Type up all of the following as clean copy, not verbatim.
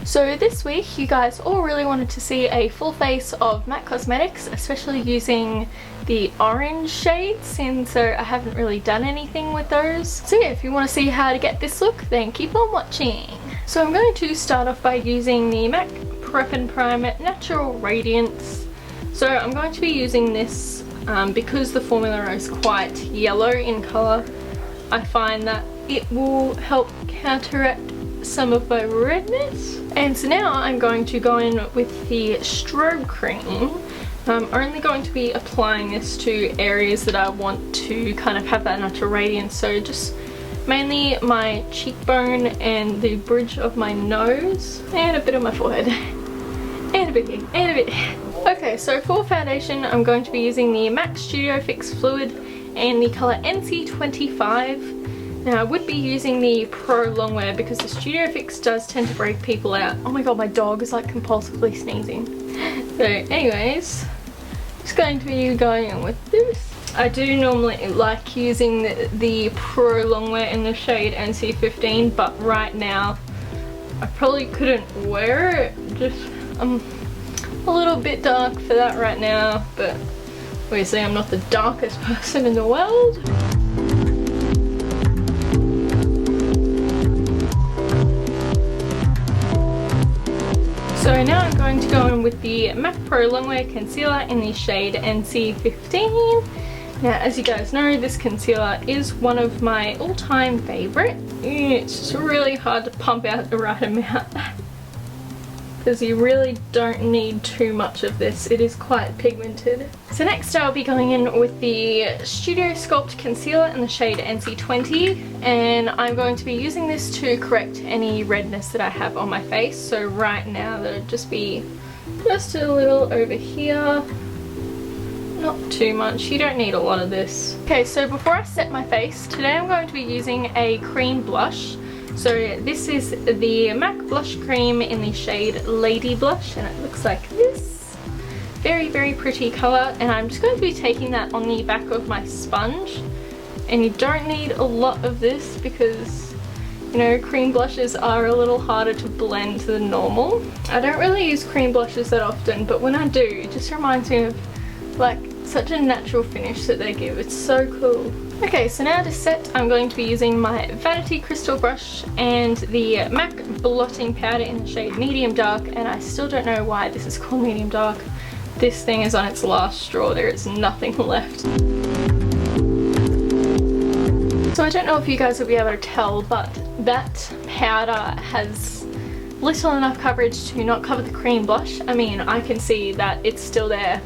So this week you guys all really wanted to see a full face of MAC Cosmetics, especially using the orange shades, and so I haven't really done anything with those. So yeah, if you want to see how to get this look, then keep on watching. So I'm going to start off by using the MAC Prep and Prime Natural Radiance. So I'm going to be using this because the formula is quite yellow in colour. I find that it will help counteract some of my redness. And so now I'm going to go in with the Strobe cream. I'm only going to be applying this to areas that I want to kind of have that natural radiance, so just mainly my cheekbone and the bridge of my nose and a bit of my forehead and a bit here and a bit. Okay, so for foundation I'm going to be using the MAC Studio Fix Fluid and the colour NC25. Now I would be using the Prolongwear because the Studio Fix does tend to break people out. Oh my god, my dog is like compulsively sneezing. So anyways, just going to be going in with this. I do normally like using the Prolongwear in the shade NC15, but right now I probably couldn't wear it. Just I'm a little bit dark for that right now, but obviously I'm not the darkest person in the world. So now I'm going to go in with the MAC Prolongwear Concealer in the shade NC15. Now as you guys know, this concealer is one of my all-time favourite. It's just really hard to pump out the right amount because you really don't need too much of this. It is quite pigmented. So next I'll be going in with the Studio Sculpt Concealer in the shade NC20, and I'm going to be using this to correct any redness that I have on my face. So right now that'll just be just a little over here. Not too much, you don't need a lot of this. Okay, so before I set my face, today I'm going to be using a cream blush. So this is the MAC Blushcreme in the shade Ladyblush, and it looks like this. Very, very pretty colour, and I'm just going to be taking that on the back of my sponge. And you don't need a lot of this because, you know, cream blushes are a little harder to blend than normal. I don't really use cream blushes that often, but when I do, it just reminds me of like such a natural finish that they give. It's so cool. Okay, so now to set, I'm going to be using my Vanity Crystal brush and the MAC blotting powder in the shade Medium Dark, and I still don't know why this is called Medium Dark. This thing is on its last straw, there is nothing left. So I don't know if you guys will be able to tell, but that powder has little enough coverage to not cover the cream blush. I mean, I can see that it's still there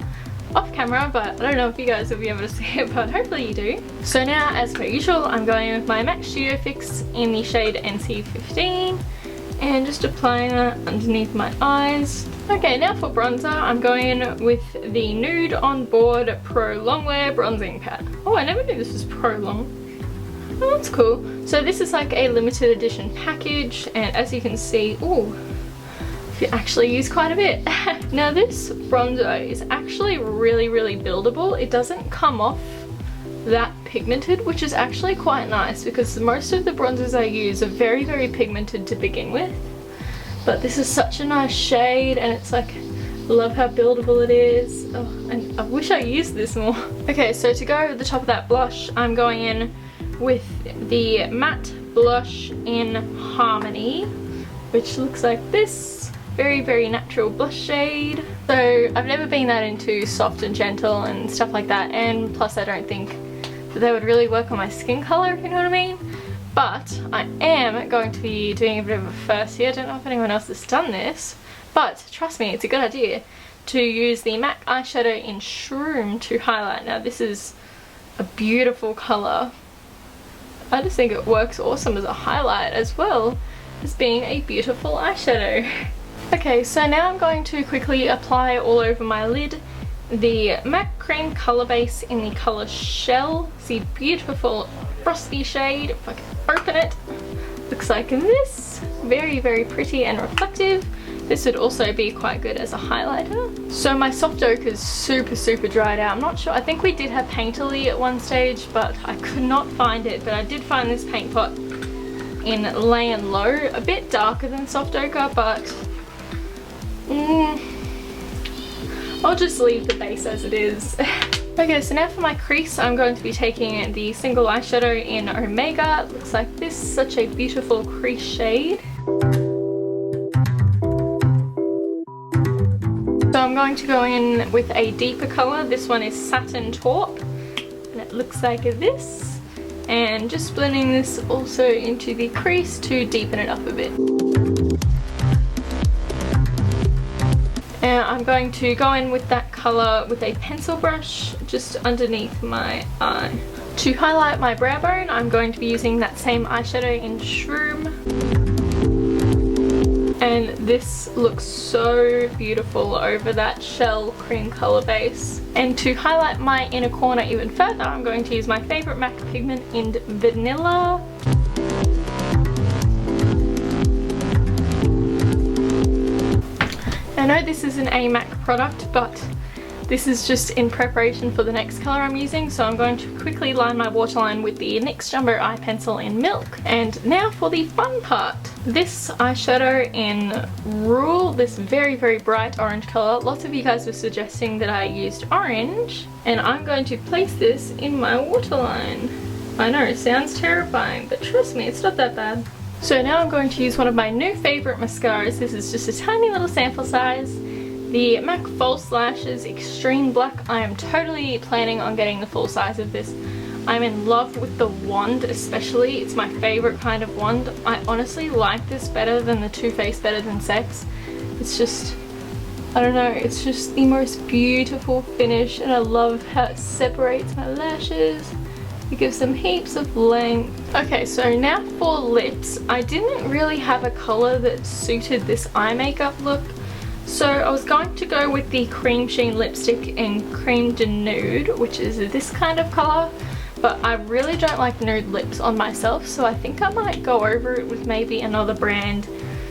off camera, but I don't know if you guys will be able to see it, but hopefully you do. So now, as per usual, I'm going with my MAC Studio Fix in the shade NC15 and just applying that underneath my eyes. Okay, now for bronzer, I'm going in with the Nude On Board Prolongwear Bronzing Pad. Oh, I never knew this was Prolong. Oh, that's cool. So this is like a limited edition package, and as you can see, ooh, you actually use quite a bit. Now this bronzer is actually really, really buildable. It doesn't come off that pigmented, which is actually quite nice because most of the bronzers I use are very, very pigmented to begin with. But this is such a nice shade, and it's like, love how buildable it is. Oh, and I wish I used this more. Okay, so to go over the top of that blush, I'm going in with the Matte Blush in Harmony, which looks like this. Very, very natural blush shade. So I've never been that into soft and gentle and stuff like that, and plus I don't think that they would really work on my skin colour, if you know what I mean. But I am going to be doing a bit of a first here. I don't know if anyone else has done this, but trust me, it's a good idea to use the MAC eyeshadow in Shroom to highlight. Now this is a beautiful colour. I just think it works awesome as a highlight as well as being a beautiful eyeshadow. Okay, so now I'm going to quickly apply all over my lid the MAC Creme Colour Base in the colour Shell. It's a beautiful frosty shade. If I can open it, looks like this. Very, very pretty and reflective. This would also be quite good as a highlighter. So my soft ochre is super, super dried out. I'm not sure, I think we did have Painterly at one stage, but I could not find it. But I did find this paint pot in Lay and Low, a bit darker than Soft Ochre, but I'll just leave the base as it is. Okay, so now for my crease, I'm going to be taking the single eyeshadow in Omega. It looks like this, such a beautiful crease shade. So I'm going to go in with a deeper colour. This one is Satin Taupe, and it looks like this. And just blending this also into the crease to deepen it up a bit. And I'm going to go in with that colour with a pencil brush just underneath my eye. To highlight my brow bone, I'm going to be using that same eyeshadow in Shroom. And this looks so beautiful over that shell cream colour base. And to highlight my inner corner even further, I'm going to use my favourite MAC pigment in Vanilla. I know this is an A.M.A.C product, but this is just in preparation for the next colour I'm using, so I'm going to quickly line my waterline with the NYX Jumbo Eye Pencil in Milk. And now for the fun part. This eyeshadow in Rule, this very, very bright orange colour. Lots of you guys were suggesting that I used orange, and I'm going to place this in my waterline. I know, it sounds terrifying, but trust me, it's not that bad. So now I'm going to use one of my new favourite mascaras. This is just a tiny little sample size. The M.A.C False Lashes Extreme Black. I am totally planning on getting the full size of this. I'm in love with the wand especially. It's my favourite kind of wand. I honestly like this better than the Too Faced Better Than Sex. It's just, I don't know, it's just the most beautiful finish, and I love how it separates my lashes. It gives them heaps of length. Okay, so now for lips. I didn't really have a colour that suited this eye makeup look, so I was going to go with the Cremesheen lipstick in Creme de Nude, which is this kind of colour, but I really don't like nude lips on myself, so I think I might go over it with maybe another brand,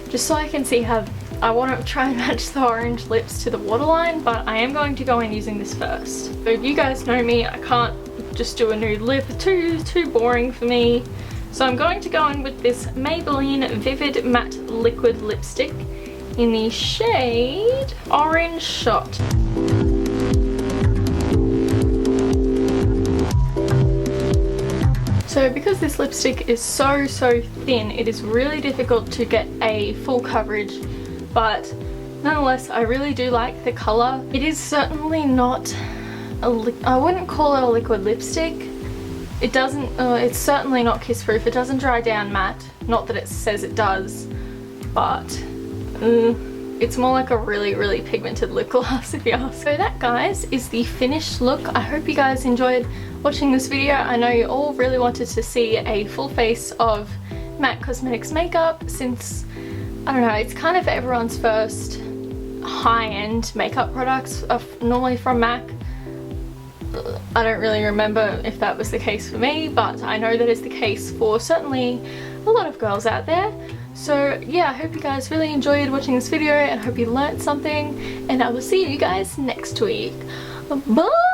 just so I can see how. I want to try and match the orange lips to the waterline, but I am going to go in using this first. So you guys know me, I can't just do a nude lip, too boring for me. So I'm going to go in with this Maybelline Vivid Matte Liquid Lipstick in the shade Orange Shot. So because this lipstick is so thin, it is really difficult to get a full coverage, but nonetheless I really do like the colour. It is certainly not I wouldn't call it a liquid lipstick. It doesn't, it's certainly not kiss proof. It doesn't dry down matte. Not that it says it does, but it's more like a really pigmented lip gloss if you ask. So that, guys, is the finished look. I hope you guys enjoyed watching this video. I know you all really wanted to see a full face of MAC Cosmetics makeup, since, I don't know, it's kind of everyone's first high-end makeup products normally from MAC. I don't really remember if that was the case for me, but I know that is the case for certainly a lot of girls out there. So yeah, I hope you guys really enjoyed watching this video, and I hope you learnt something, and I will see you guys next week. Bye!